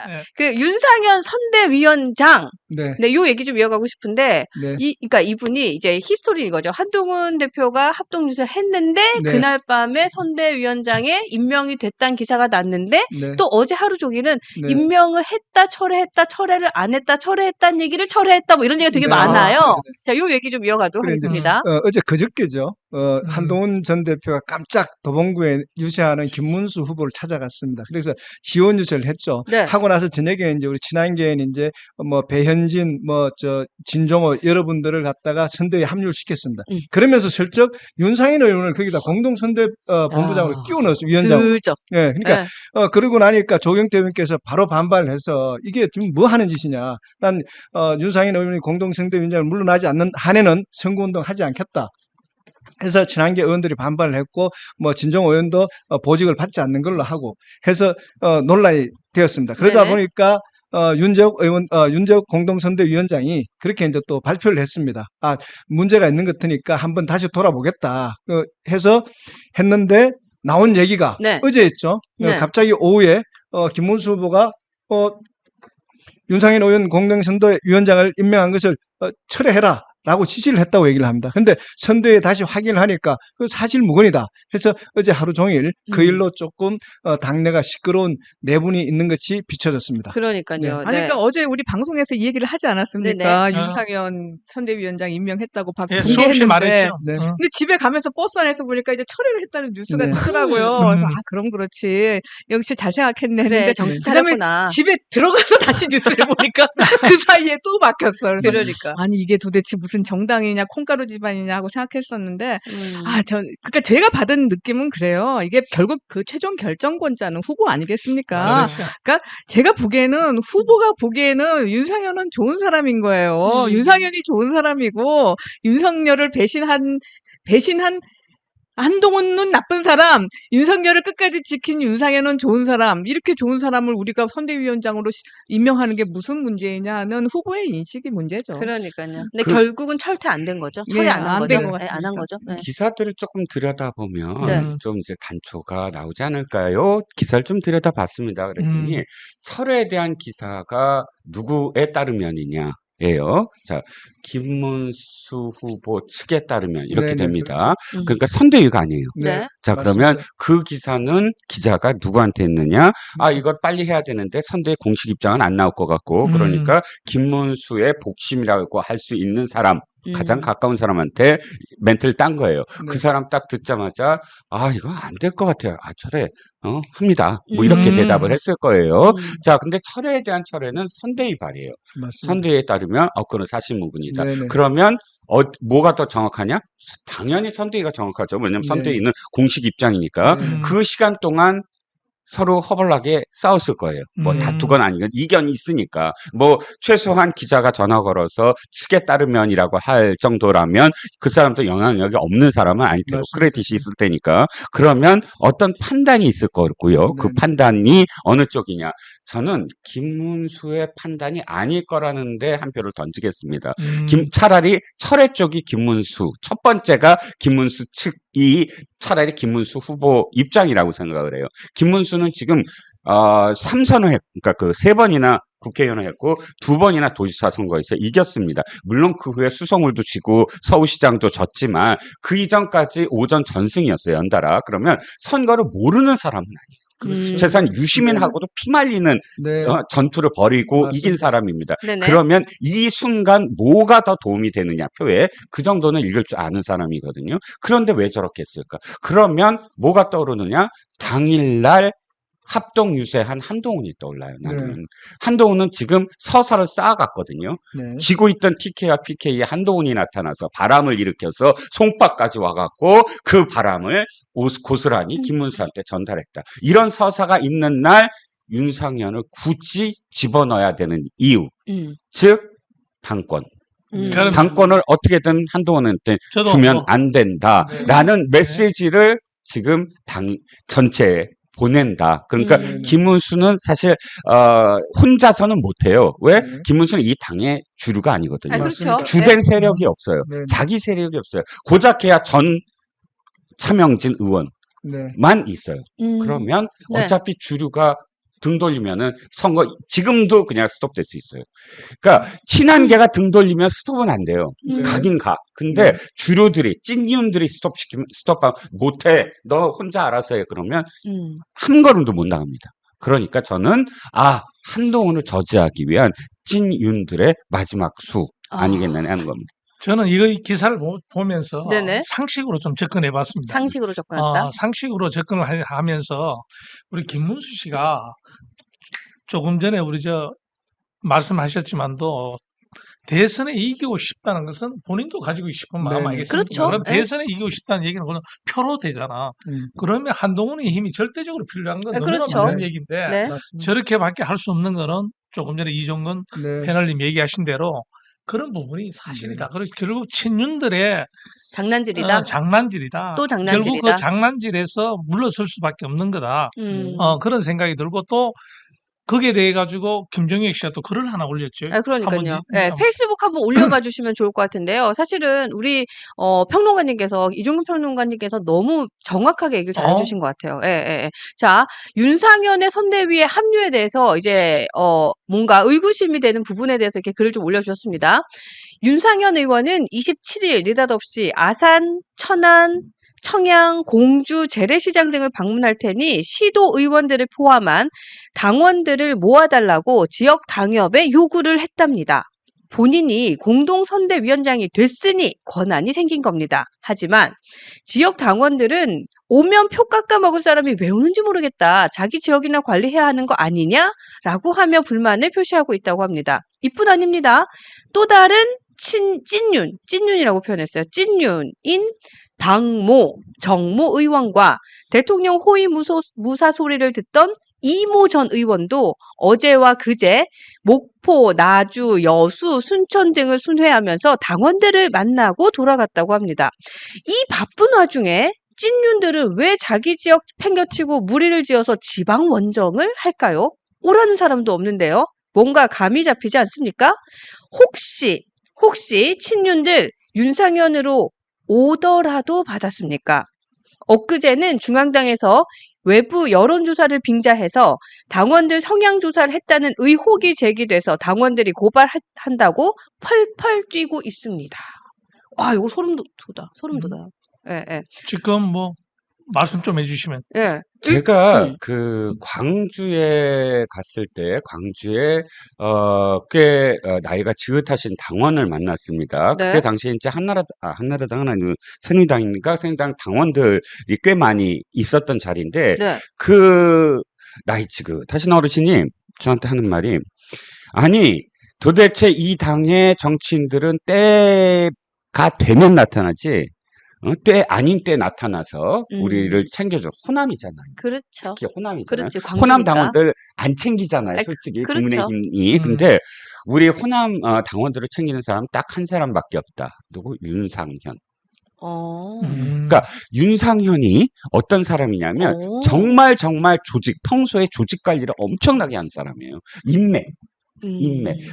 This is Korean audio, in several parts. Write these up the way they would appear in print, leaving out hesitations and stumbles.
네. 그 윤상현 선대위원장. 네. 네, 요 얘기 좀 이어가고 싶은데, 네. 그러니까 이분이 이제 히스토리인 거죠. 한동훈 대표가 합동유세를 했는데, 네. 그날 밤에 선대위원장에 임명이 됐다는 기사가 났는데, 네. 또 어제 하루 종일은 네. 임명을 했다, 철회했다, 철회를 안 했다, 철회했다는 얘기를 철회했다, 뭐 이런 얘기가 되게 네. 많아요. 아, 자, 요 얘기 좀 이어가도록 그래, 이제, 하겠습니다. 어제 그저께죠. 한동훈 전 대표가 깜짝 도봉구에 유세하는 김문수 후보를 찾아갔습니다. 그래서 지원 유세를 했죠. 네. 하고 나서 저녁에 이제 우리 친한계인 이제 뭐 배현진, 진종호 여러분들을 갖다가 선대위에 합류를 시켰습니다. 그러면서 슬쩍 윤상현 의원을 거기다 공동 선대 본부장으로 끼워 넣었어요. 위원장으로. 슬쩍. 예, 그러니까 그러고 나니까 조경태 의원께서 바로 반발을 해서 이게 지금 뭐 하는 짓이냐. 난 윤상현 의원이 공동 선대위원장을 물러나지 않는 한에는 선거운동 하지 않겠다. 해서 친한계 의원들이 반발을 했고 진종 의원도 보직을 받지 않는 걸로 하고 해서 논란이 되었습니다. 그러다 네네. 보니까 윤재욱 공동선대위원장이 그렇게 이제 또 발표를 했습니다. 문제가 있는 것 같으니까 한번 다시 돌아보겠다 해서 했는데 나온 얘기가 네. 어제였죠. 네. 갑자기 오후에 김문수 후보가 윤상현 의원 공동선대위원장을 임명한 것을 철회해라. 라고 지시를 했다고 얘기를 합니다. 근데 선대에 다시 확인을 하니까 그 사실 무근이다 해서 어제 하루 종일 그 일로 조금 당내가 시끄러운 내분이 있는 것이 비춰졌습니다. 그러니까요. 네. 네. 아니, 그러니까 어제 우리 방송에서 이 얘기를 하지 않았습니까? 네네. 윤상현 선대위원장 임명했다고 네, 수없이 공개했는데. 말했죠. 네. 근데 집에 가면서 버스 안에서 보니까 이제 철회를 했다는 뉴스가 네. 뜨더라고요. 그래서 그럼 그렇지. 역시 잘 생각했네. 그래, 했는데 정신 그다음에 차렸구나. 집에 들어가서 다시 뉴스를 보니까 그 사이에 또 바뀌었어. 그래서 그러니까. 아니 이게 도대체 무슨 정당이냐 콩가루 집안이냐 하고 생각했었는데 음. 그러니까 제가 받은 느낌은 그래요. 이게 결국 그 최종 결정권자는 후보 아니겠습니까? 그렇죠. 그러니까 제가 보기에는 후보가 보기에는 윤상현은 좋은 사람인 거예요. 윤상현이 좋은 사람이고 윤석열을 배신한 한동훈은 나쁜 사람, 윤석열을 끝까지 지킨 윤상현은 좋은 사람, 이렇게 좋은 사람을 우리가 선대위원장으로 임명하는 게 무슨 문제냐는 후보의 인식이 문제죠. 그러니까요. 근데 결국은 철퇴 안 된 거죠. 철회 예, 안 한 안 거죠. 된 것 네, 안 한 거죠. 네. 기사들을 조금 들여다보면 네. 좀 이제 단초가 나오지 않을까요? 기사를 좀 들여다봤습니다. 그랬더니 철회에 대한 기사가 누구에 따르면이냐. 예요. 자, 김문수 후보 측에 따르면 이렇게 네네, 됩니다. 그렇죠. 그러니까 선대위가 아니에요. 네. 자, 맞습니다. 그러면 그 기사는 기자가 누구한테 했느냐? 이걸 빨리 해야 되는데 선대의 공식 입장은 안 나올 것 같고, 그러니까 김문수의 복심이라고 할 수 있는 사람, 가장 가까운 사람한테 멘트를 딴 거예요. 네. 그 사람 딱 듣자마자 이거 안 될 것 같아요. 철회 합니다. 뭐 이렇게 대답을 했을 거예요. 자, 근데 철회에 대한 철회는 선대위 발이에요. 맞습니다. 선대위에 따르면 그건 사실무근이다. 네네. 그러면 뭐가 더 정확하냐? 당연히 선대위가 정확하죠. 왜냐하면 네. 선대위는 공식 입장이니까 그 시간 동안 서로 허벌나게 싸웠을 거예요. 뭐 다투건 아니건 이견이 있으니까. 뭐 최소한 기자가 전화 걸어서 측에 따르면이라고 할 정도라면 그 사람도 영향력이 없는 사람은 아닐 테고 맞습니다. 크레딧이 있을 테니까. 그러면 어떤 판단이 있을 거고요. 그 네네. 판단이 어느 쪽이냐. 저는 김문수의 판단이 아닐 거라는데 한 표를 던지겠습니다. 차라리 철회 쪽이 김문수, 첫 번째가 김문수 측이 차라리 김문수 후보 입장이라고 생각을 해요. 김문수는 지금 3선을 그러니까 그 3번이나 국회의원을 했고 2번이나 도지사 선거에서 이겼습니다. 물론 그 후에 수성울도 지고 서울시장도 졌지만 그 이전까지 오전 전승이었어요. 연달아. 그러면 선거를 모르는 사람은 아니에요. 그렇죠. 최소한 유시민하고도 피말리는 네. 전투를 벌이고 맞습니다. 이긴 사람입니다. 네네. 그러면 이 순간 뭐가 더 도움이 되느냐 표에 그 정도는 읽을 줄 아는 사람이거든요. 그런데 왜 저렇게 했을까? 그러면 뭐가 떠오르느냐? 당일날 합동 유세한 한동훈이 떠올라요. 나는. 네. 한동훈은 지금 서사를 쌓아갔거든요. 네. 지고 있던 TK와 PK에 한동훈이 나타나서 바람을 일으켜서 송파까지 와갖고 그 바람을 고스란히 김문수한테 전달했다. 이런 서사가 있는 날 윤상현을 굳이 집어넣어야 되는 이유. 즉 당권. 당권을 어떻게든 한동훈한테 저도 주면 뭐. 안 된다라는 메시지를 지금 당 전체에 보낸다. 그러니까 김문수는 사실 혼자서는 못해요. 왜? 네. 김문수는 이 당의 주류가 아니거든요. 그렇죠. 맞습니다. 주된 세력이 없어요. 네. 자기 세력이 없어요. 고작해야 전 차명진 의원만 네. 있어요. 그러면 네. 어차피 주류가 등 돌리면은 선거 지금도 그냥 스톱될 수 있어요. 그러니까 친한계가 등 돌리면 스톱은 안 돼요. 가긴 가. 근데 주류들이 찐이윤들이 스톱하면 못해. 너 혼자 알아서 해. 그러면 한 걸음도 못 나갑니다. 그러니까 저는 한동훈을 저지하기 위한 찐윤들의 마지막 수 아니겠나 하는 겁니다. 저는 이 기사를 보면서 네네. 상식으로 좀 접근해 봤습니다. 상식으로 접근했다. 상식으로 접근을 하면서 우리 김문수 씨가 조금 전에 우리 말씀하셨지만도 대선에 이기고 싶다는 것은 본인도 가지고 싶은 마음 네. 아니겠습니까? 그렇죠. 그럼 네. 대선에 이기고 싶다는 얘기는 그건 표로 되잖아. 그러면 한동훈의 힘이 절대적으로 필요한 건 네, 너무나 그렇죠. 맞는 네. 얘기인데 네. 맞습니다. 저렇게밖에 할 수 없는 거는 조금 전에 이종근 네. 패널님 얘기하신 대로 그런 부분이 사실이다. 그래서 결국 친윤들의 장난질이다. 장난질이다. 또 결국 장난질이다. 그 장난질에서 물러설 수밖에 없는 거다. 음. 그런 생각이 들고 또 거기에 대해 가지고 김정혁 씨가 또 글을 하나 올렸죠. 그러니까요. 한번 네, 페이스북 한번 올려봐 주시면 좋을 것 같은데요. 사실은 우리 평론가님께서 이종근 평론가님께서 너무 정확하게 얘기를 잘해주신 것 같아요. 예. 자, 윤상현의 선대위의 합류에 대해서 이제 뭔가 의구심이 되는 부분에 대해서 이렇게 글을 좀 올려주셨습니다. 윤상현 의원은 27일 느닷없이 아산, 천안, 청양, 공주, 재래시장 등을 방문할 테니 시도 의원들을 포함한 당원들을 모아달라고 지역 당협에 요구를 했답니다. 본인이 공동선대위원장이 됐으니 권한이 생긴 겁니다. 하지만 지역 당원들은 오면 표 깎아먹을 사람이 왜 오는지 모르겠다. 자기 지역이나 관리해야 하는 거 아니냐라고 하며 불만을 표시하고 있다고 합니다. 이뿐 아닙니다. 또 다른 찐윤이라고 표현했어요. 찐윤인 박모, 정모 의원과 대통령 호위 무사 소리를 듣던 이모 전 의원도 어제와 그제 목포, 나주, 여수, 순천 등을 순회하면서 당원들을 만나고 돌아갔다고 합니다. 이 바쁜 와중에 찐윤들은 왜 자기 지역 팽겨치고 무리를 지어서 지방 원정을 할까요? 오라는 사람도 없는데요. 뭔가 감이 잡히지 않습니까? 혹시 친윤들 윤상현으로 오더라도 받았습니까? 엊그제는 중앙당에서 외부 여론조사를 빙자해서 당원들 성향조사를 했다는 의혹이 제기돼서 당원들이 고발한다고 펄펄 뛰고 있습니다. 이거 소름 돋아. 예. 지금 말씀 좀 해주시면. 예. 제가 그 광주에 갔을 때 광주에 꽤 나이가 지긋하신 당원을 만났습니다. 네. 그때 당시에 이제 한나라당은 아니고 새누리당인가 새누리당 당원들이 꽤 많이 있었던 자리인데 네. 그 나이 지긋하신 어르신이 저한테 하는 말이 아니 도대체 이 당의 정치인들은 때가 되면 나타나지 때 아닌 때 나타나서 우리를 챙겨줄 호남이잖아요. 그렇죠. 특히 호남이잖아요. 그렇지. 호남 광주니까. 당원들 안 챙기잖아요. 아이, 솔직히 그렇죠. 국민의힘이. 근데 우리 호남 당원들을 챙기는 사람 딱 한 사람밖에 없다. 누구? 윤상현. 그러니까 윤상현이 어떤 사람이냐면 정말 평소에 조직 관리를 엄청나게 하는 사람이에요. 인맥.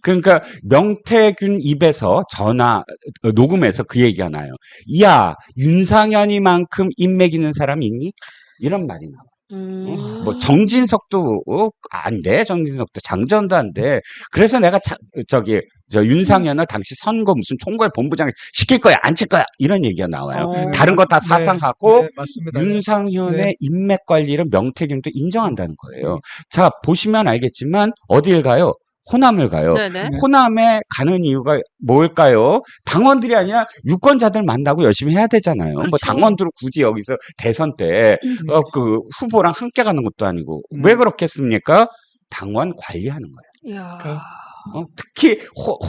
그러니까 명태균 입에서 녹음해서 그 얘기가 나요. 야, 윤상현이만큼 인맥 있는 사람이 있니? 이런 말이 나와. 정진석도 안 돼. 정진석도 장전도 안 돼. 그래서 내가 윤상현을 당시 선거 무슨 총괄 본부장 시킬 거야, 안 칠 거야. 이런 얘기가 나와요. 다른 거 다 사상하고 네, 맞습니다. 윤상현의 네. 인맥 관리를 명태균도 인정한다는 거예요. 자, 보시면 알겠지만 어딜 가요? 호남을 가요. 네네. 호남에 가는 이유가 뭘까요? 당원들이 아니라 유권자들 만나고 열심히 해야 되잖아요. 그렇죠. 뭐 당원들을 굳이 여기서 대선 때 그 후보랑 함께 가는 것도 아니고 왜 그렇겠습니까? 당원 관리하는 거예요. 이야. 특히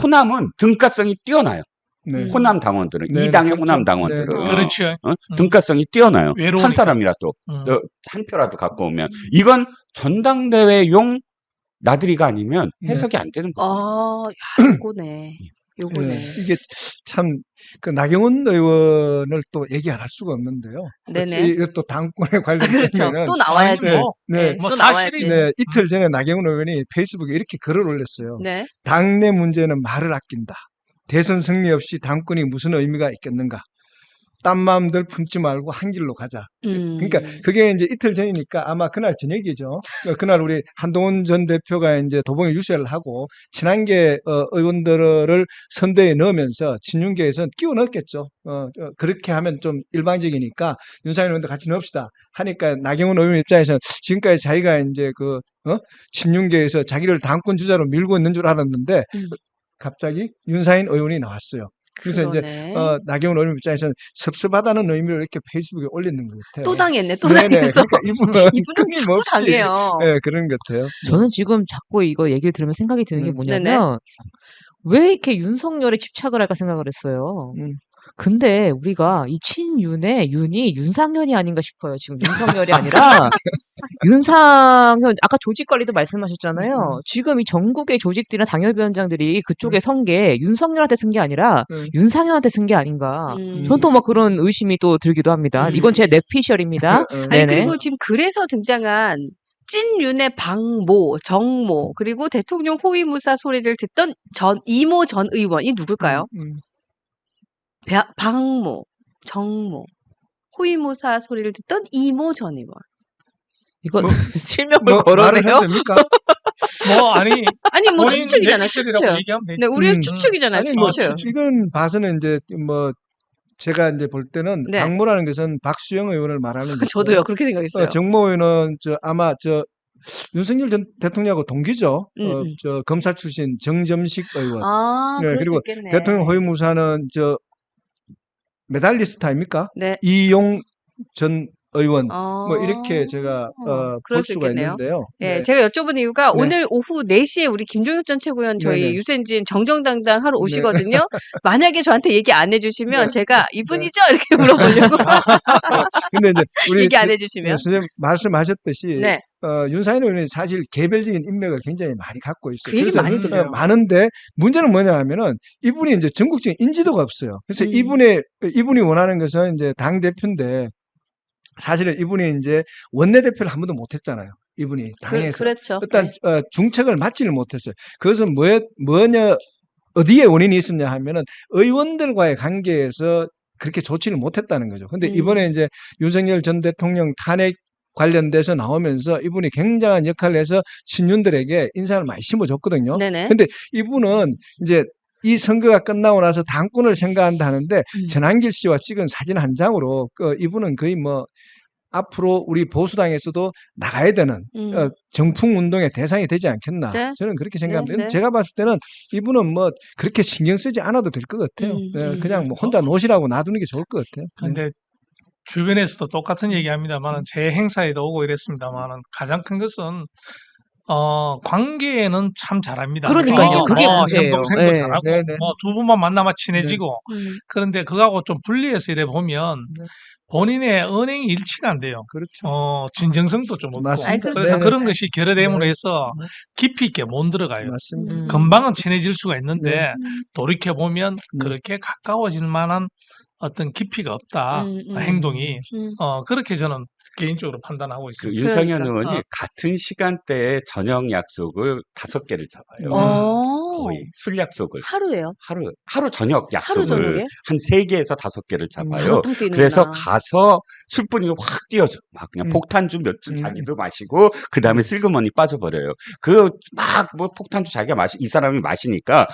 호남은 등가성이 뛰어나요. 네. 호남 당원들은 네, 이 당의 그렇죠. 호남 당원들은 네, 그렇죠. 등가성이 뛰어나요. 외로우니까. 한 사람이라도 음. 한 표라도 갖고 오면 이건 전당대회용 나들이가 아니면 해석이 안 되는 거예요. 요거네. 네, 이게 참 그 나경원 의원을 또 얘기 안 할 수가 없는데요. 네네. 이것도 당권에 관련되면 그렇죠. 또 나와야지. 네, 네. 또 사실이 나와야지. 네, 이틀 전에 나경원 의원이 페이스북에 이렇게 글을 올렸어요. 네. 당내 문제는 말을 아낀다. 대선 승리 없이 당권이 무슨 의미가 있겠는가. 딴 마음들 품지 말고 한 길로 가자. 그러니까 그게 이제 이틀 전이니까 아마 그날 저녁이죠. 그날 우리 한동훈 전 대표가 이제 도봉에 유세를 하고 친한계 의원들을 선대에 넣으면서 친윤계에서는 끼워 넣었겠죠. 그렇게 하면 좀 일방적이니까 윤상현 의원도 같이 넣읍시다 하니까 나경원 의원 입장에서는 지금까지 자기가 이제 친윤계에서 자기를 당권 주자로 밀고 있는 줄 알았는데 갑자기 윤상현 의원이 나왔어요. 그래서 그러네. 이제 나경원 의원 입장에서는 섭섭하다는 의미로 이렇게 페이스북에 올리는 것 같아요. 또 당했네. 또 네네. 당했어. 그러니까 이분은 이분은 자꾸 끊임없이 당해요. 예, 그런 것 같아요. 저는 지금 자꾸 이거 얘기를 들으면 생각이 드는 게 뭐냐면 왜 이렇게 윤석열에 집착을 할까 생각을 했어요. 근데 우리가 이 친윤의 윤이 윤상현이 아닌가 싶어요. 지금 윤석열이 아니라 윤상현 아까 조직 관리도 말씀하셨잖아요. 지금 이 전국의 조직들이나 당협위원장들이 그쪽에 선 게 윤석열한테 쓴 게 아니라 윤상현한테 쓴 게 아닌가. 전 또 막 그런 의심이 또 들기도 합니다. 이건 제 뇌피셜입니다. 아니 그리고 지금 그래서 등장한 찐윤의 방모, 정모, 그리고 대통령 호위무사 소리를 듣던 이모 전 의원이 누굴까요? 방모, 정모, 호위무사 소리를 듣던 이모 전 의원. 이거 실명을 말을 걸어내요? 해도 됩니까? 아니 뭐 본인 추측이잖아요. 뇌피셜이라고 추측. 얘기하면 되지. 네, 우리의 추측이잖아요. 아니 뭐 추측. 이건 봐서는 이제 제가 이제 볼 때는 네. 방모라는 것은 박수영 의원을 말하는 거고 저도요 그렇게 생각했어요. 정모 의원은 아마 윤석열 전 대통령하고 동기죠. 검사 출신 정점식 의원. 아, 네, 그럴 그리고 수 있겠네. 대통령 호위무사는 메달리스트 아닙니까? 네. 이용 전 의원 뭐 이렇게 제가 그럴 볼 수 수가 있겠네요. 있는데요. 네, 제가 여쭤본 이유가 네. 오늘 오후 4시에 우리 김종혁 전 최고위원 저희 네네. 유센진 정정당당 하러 네. 오시거든요. 만약에 저한테 얘기 안 해주시면 네. 제가 이분이죠? 이렇게 물어보려고. 근데 이제 우리 얘기 안 해주시면. 선생님 말씀하셨듯이 네. 윤상현 의원이 사실 개별적인 인맥을 굉장히 많이 갖고 있어요. 그 얘기 그래서 많이 들어요. 많은데 문제는 뭐냐 하면은 이분이 이제 전국적인 인지도가 없어요. 그래서 이분이 원하는 것은 이제 당 대표인데 사실은 이분이 이제 원내대표를 한 번도 못했잖아요. 이분이 당에서 그렇죠. 일단 중책을 맡지를 못했어요. 그것은 뭐냐 어디에 원인이 있었냐 하면은 의원들과의 관계에서 그렇게 좋지를 못했다는 거죠. 근데 이번에 이제 윤석열 전 대통령 탄핵 관련돼서 나오면서 이분이 굉장한 역할을 해서 친윤들에게 인상을 많이 심어줬거든요. 네네. 근데 이분은 이제 이 선거가 끝나고 나서 당권을 생각한다는데 전한길 씨와 찍은 사진 한 장으로 이분은 거의 뭐 앞으로 우리 보수당에서도 나가야 되는 정풍 운동의 대상이 되지 않겠나. 네. 저는 그렇게 생각합니다. 네, 네. 제가 봤을 때는 이분은 뭐 그렇게 신경 쓰지 않아도 될 것 같아요. 네, 그냥 뭐 혼자 노시라고 놔두는 게 좋을 것 같아요. 네. 근데 주변에서도 똑같은 얘기합니다만은 제 행사에도 오고 이랬습니다만은 가장 큰 것은 관계는 참 잘합니다. 그러니까요. 그게 문제예요. 형동생도 네. 잘하고 네네. 뭐 두 분만 만나면 친해지고 그런데 그거하고 좀 분리해서 이래 보면 네. 본인의 언행이 일치가 안 돼요. 그렇죠. 진정성도 좀 없고 맞습니다. 그래서 네네. 그런 것이 결여됨으로 네. 해서 깊이 있게 못 들어가요. 맞습니다. 금방은 친해질 수가 있는데 네. 돌이켜 보면 네. 그렇게 가까워질 만한 어떤 깊이가 없다. 행동이 그렇게 저는 개인적으로 판단하고 그 있습니다. 윤상현 그러니까. 의원이 같은 시간대에 저녁 약속을 5개를 잡아요. 거의 술 약속을 하루예요. 하루 저녁 약속을 저녁에? 한 3개에서 5개를 잡아요. 보통 뛰는구나. 그래서 가서 술분위기 확 띄워줘. 막 그냥 폭탄주 몇 주 자기도 마시고 그 다음에 슬그머니 빠져버려요. 그 막 뭐 폭탄주 자기가 이 사람이 마시니까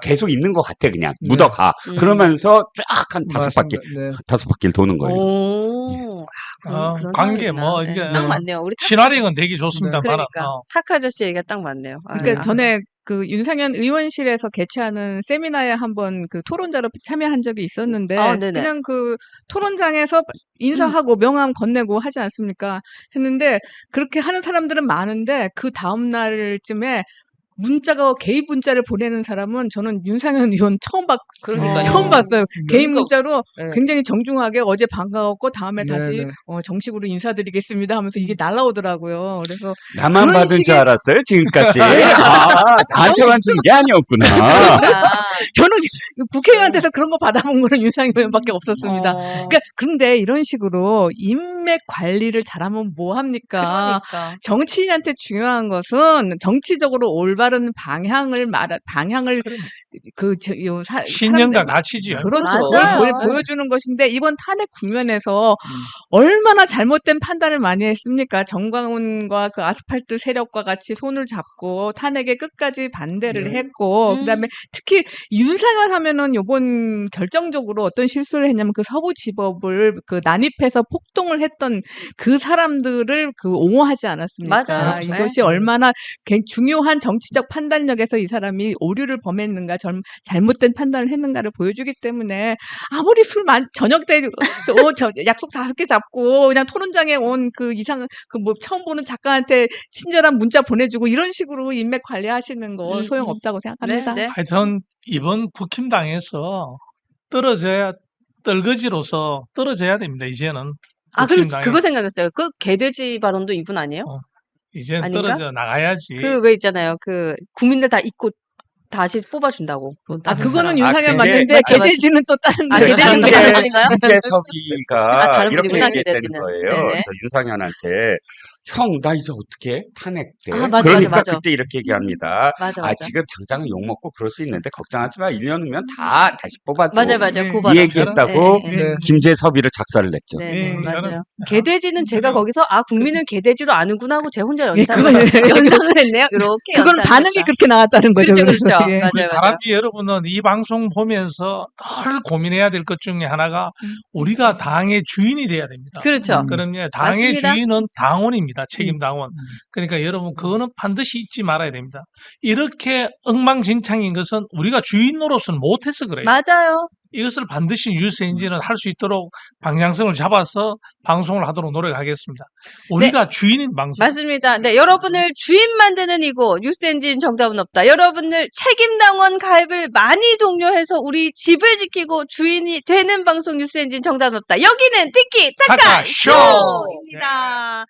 계속 있는 것 같아 그냥 네. 묻어가. 그러면서 쫙 한 5바퀴 맞습니다. 네. 5바퀴를 도는 거예요. 오, 그런 관계 상황이구나. 뭐 네, 이게 딱 맞네요. 우리 친화력은 되게 좋습니다만 그러니까 탁 아저씨 얘기가 딱 맞네요. 그러니까 전에 그 윤상현 의원실에서 개최하는 세미나에 한번 그 토론자로 참여한 적이 있었는데 네네. 그냥 그 토론장에서 인사하고 명함 건네고 하지 않습니까? 했는데 그렇게 하는 사람들은 많은데 그 다음 날쯤에 개인 문자를 보내는 사람은 저는 윤상현 의원 처음 봤어요. 개인 문자로 네. 굉장히 정중하게 어제 반가웠고 다음에 네, 다시 네. 정식으로 인사드리겠습니다 하면서 이게 날라오더라고요. 그래서 나만 그런 받은 줄 식의- 알았어요 지금까지. 나한테만 준 게 아니었구나. 저는 국회의원한테서 그런 거 받아본 거는 윤상현 의원밖에 없었습니다. 그러니까 그런데 이런 식으로 인맥 관리를 잘하면 뭐 합니까? 그러니까. 정치인한테 중요한 것은 정치적으로 올바른 방향을 신념과 가치지요. 그렇죠. 맞아요. 보여주는 것인데 이번 탄핵 국면에서 얼마나 잘못된 판단을 많이 했습니까? 정광훈과 그 아스팔트 세력과 같이 손을 잡고 탄핵에 끝까지 반대를 했고 그다음에 특히 윤상현 하면은 요번 결정적으로 어떤 실수를 했냐면 그 서부지법을 그 난입해서 폭동을 했던 그 사람들을 그 옹호하지 않았습니까? 맞아요. 이것이 얼마나 중요한 정치적 판단력에서 이 사람이 오류를 범했는가, 잘못된 판단을 했는가를 보여주기 때문에 아무리 저녁 때 약속 5개 잡고 그냥 토론장에 온 그 처음 보는 작가한테 친절한 문자 보내주고 이런 식으로 인맥 관리하시는 거 소용없다고 생각합니다. 네. 하여튼 이번 국힘당에서 떨거지로서 떨어져야 됩니다. 이제는. 그리고 국힘당에. 그거 생각났어요. 그 개돼지 발언도 이분 아니에요? 이제는 아닌가? 떨어져 나가야지. 그 왜 있잖아요. 그 국민들 다 잊고 다시 뽑아준다고. 그거는 윤상현 근데- 맞는데 맞죠, 맞죠. 개돼지는 또 다른 아, 거예요. 개돼지는 또 다른 분인가요? 김재섭이가 다른 이렇게 분이구나, 얘기했다는 개돼지는. 거예요. 네네. 그래서 윤상현한테 형, 나 이제 어떻게 탄핵돼? 맞아, 그러니까 맞아. 그때 이렇게 얘기합니다. 맞아. 지금 당장은 욕먹고 그럴 수 있는데 걱정하지 마. 1년 후면 다 다시 뽑아줘. 맞아요. 네. 그 이 발언. 얘기했다고 네, 네. 김재섭이를 작살을 냈죠. 네, 맞아요. 저는- 개돼지는 제가 거기서 국민을 개돼지로 아는구나 하고 제 혼자 그건- 연상을 했네요. 이렇게 그건 연상을 반응이 했다. 그렇게 나왔다는 거죠. 그렇죠, 그래서. 그렇죠. 예. 맞아요. 다람쥐 여러분은 이 방송 보면서 늘 고민해야 될 것 중에 하나가 우리가 당의 주인이 돼야 됩니다. 그렇죠. 그럼요. 당의 맞습니다. 주인은 당원입니다. 책임 당원. 그러니까 여러분 그거는 반드시 잊지 말아야 됩니다. 이렇게 엉망진창인 것은 우리가 주인으로서는 못해서 그래요. 맞아요. 이것을 반드시 뉴스 엔진은 할 수 있도록 방향성을 잡아서 방송을 하도록 노력하겠습니다. 우리가 주인인 방송. 맞습니다. 네, 여러분을 주인 만드는 이곳 뉴스엔진 정답은 없다. 여러분을 책임당원 가입을 많이 독려해서 우리 집을 지키고 주인이 되는 방송 뉴스엔진 정답은 없다. 여기는 티키타카 타카 쇼! 쇼입니다.